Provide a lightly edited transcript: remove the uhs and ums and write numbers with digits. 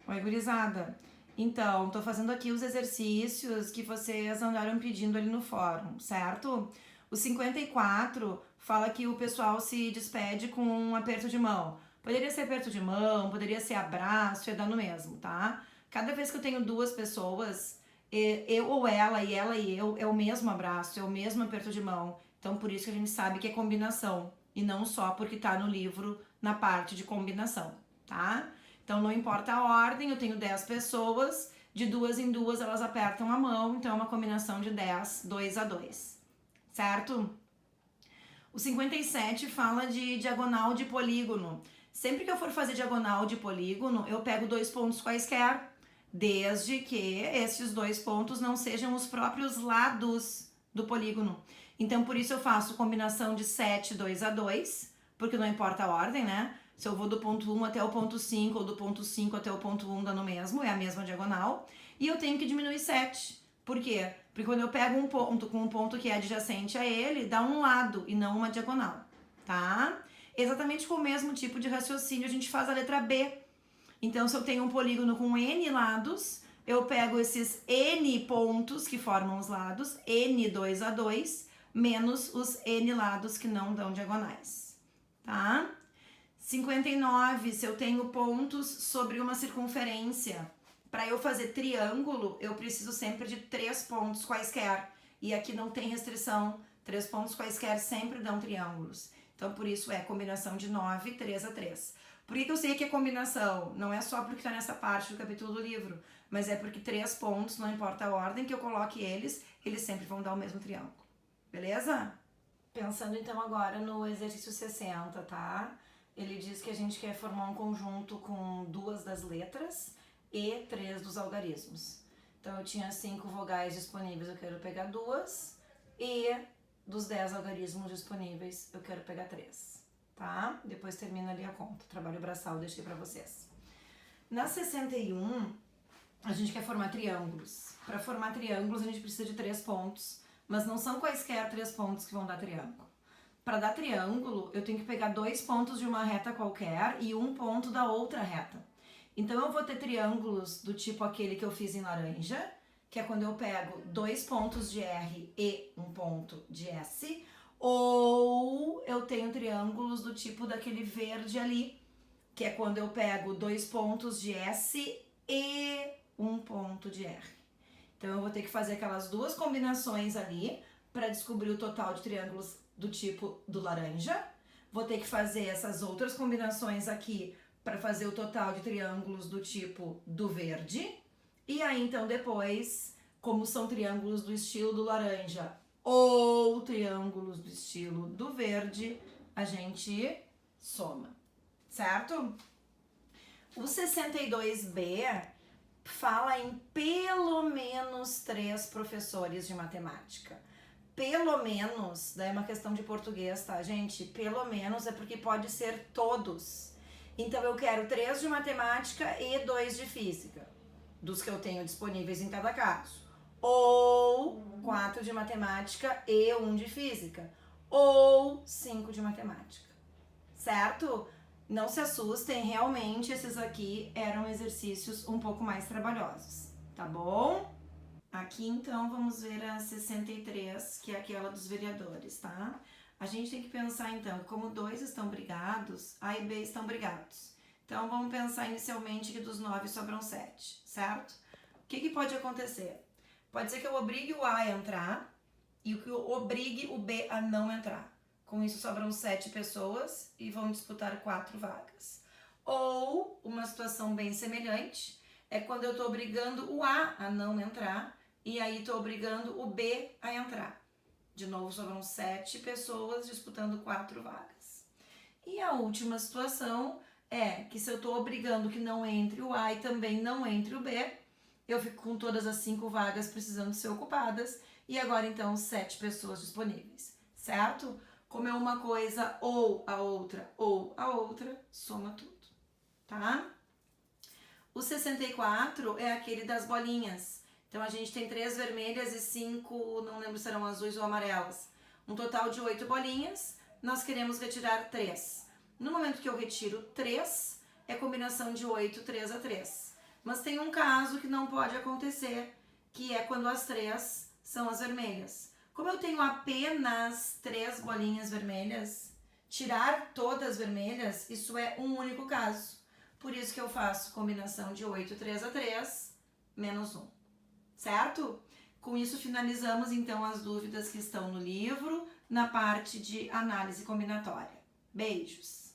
Oi, gurizada. Então, tô fazendo aqui os exercícios que vocês andaram pedindo ali no fórum, certo? O 54 fala que o pessoal se despede com um aperto de mão. Poderia ser aperto de mão, poderia ser abraço, ia dar no mesmo, tá? Cada vez que eu tenho duas pessoas, eu ou ela e eu, é o mesmo abraço, é o mesmo aperto de mão. Então, por isso que a gente sabe que é combinação, e não só porque tá no livro na parte de combinação, tá? Então não importa a ordem, eu tenho 10 pessoas, de duas em duas elas apertam a mão, então é uma combinação de 10, 2 a 2, certo? O 57 fala de diagonal de polígono. Sempre que eu for fazer diagonal de polígono, eu pego dois pontos quaisquer, desde que esses dois pontos não sejam os próprios lados do polígono. Então, por isso eu faço combinação de 7, 2 a 2, porque não importa a ordem, né? Se eu vou do ponto 1 até o ponto 5 ou do ponto 5 até o ponto 1 dá no mesmo, é a mesma diagonal. E eu tenho que diminuir 7. Por quê? Porque quando eu pego um ponto com um ponto que é adjacente a ele, dá um lado e não uma diagonal, tá? Exatamente com o mesmo tipo de raciocínio a gente faz a letra B. Então, se eu tenho um polígono com N lados, eu pego esses N pontos que formam os lados, N 2 a 2, menos os N lados que não dão diagonais, tá? 59, se eu tenho pontos sobre uma circunferência, para eu fazer triângulo, eu preciso sempre de 3 pontos quaisquer. E aqui não tem restrição, 3 pontos quaisquer sempre dão triângulos. Então, por isso é combinação de 9, 3 a 3. Por que eu sei que é combinação? Não é só porque está nessa parte do capítulo do livro, mas é porque 3 pontos, não importa a ordem que eu coloque eles sempre vão dar o mesmo triângulo. Beleza? Pensando então agora no exercício 60, tá? Ele diz que a gente quer formar um conjunto com 2 das letras e 3 dos algarismos. Então eu tinha 5 vogais disponíveis, eu quero pegar 2, e dos 10 algarismos disponíveis, eu quero pegar 3, tá? Depois termina ali a conta, trabalho braçal, deixei pra vocês. Na 61, a gente quer formar triângulos. Para formar triângulos, a gente precisa de 3 pontos, mas não são quaisquer 3 pontos que vão dar triângulo. Para dar triângulo, eu tenho que pegar 2 pontos de uma reta qualquer e 1 ponto da outra reta. Então, eu vou ter triângulos do tipo aquele que eu fiz em laranja, que é quando eu pego 2 pontos de R e 1 ponto de S, ou eu tenho triângulos do tipo daquele verde ali, que é quando eu pego 2 pontos de S e 1 ponto de R. Então, eu vou ter que fazer aquelas duas combinações ali para descobrir o total de triângulos do tipo do laranja. Vou ter que fazer essas outras combinações aqui para fazer o total de triângulos do tipo do verde. E aí, então, depois, como são triângulos do estilo do laranja ou triângulos do estilo do verde, a gente soma, certo? O 62B fala em pelo menos 3 professores de matemática. Pelo menos, daí é uma questão de português, tá, gente? Pelo menos é porque pode ser todos. Então, eu quero 3 de matemática e 2 de física, dos que eu tenho disponíveis em cada caso. Ou 4 de matemática e 1 de física. Ou 5 de matemática, certo? Não se assustem, realmente esses aqui eram exercícios um pouco mais trabalhosos, tá bom? Aqui então vamos ver a 63, que é aquela dos vereadores, tá? A gente tem que pensar então, como 2 estão brigados, A e B estão brigados. Então vamos pensar inicialmente que dos 9 sobram 7, certo? O que pode acontecer? Pode ser que eu obrigue o A a entrar e que eu obrigue o B a não entrar. Com isso sobram 7 pessoas e vão disputar 4 vagas. Ou uma situação bem semelhante é quando eu estou obrigando o A a não entrar e aí estou obrigando o B a entrar. De novo, sobram 7 pessoas disputando 4 vagas. E a última situação é que se eu estou obrigando que não entre o A e também não entre o B, eu fico com todas as 5 vagas precisando ser ocupadas e agora então 7 pessoas disponíveis, certo? Como é uma coisa ou a outra, soma tudo, tá? O 64 é aquele das bolinhas. Então, a gente tem 3 vermelhas e 5, não lembro se eram azuis ou amarelas. Um total de 8 bolinhas, nós queremos retirar 3. No momento que eu retiro 3, é combinação de 8, 3 a 3. Mas tem um caso que não pode acontecer, que é quando as 3 são as vermelhas. Como eu tenho apenas 3 bolinhas vermelhas, tirar todas vermelhas, isso é um único caso. Por isso que eu faço combinação de 8, 3 a 3, menos 1. Certo? Com isso finalizamos então as dúvidas que estão no livro, na parte de análise combinatória. Beijos!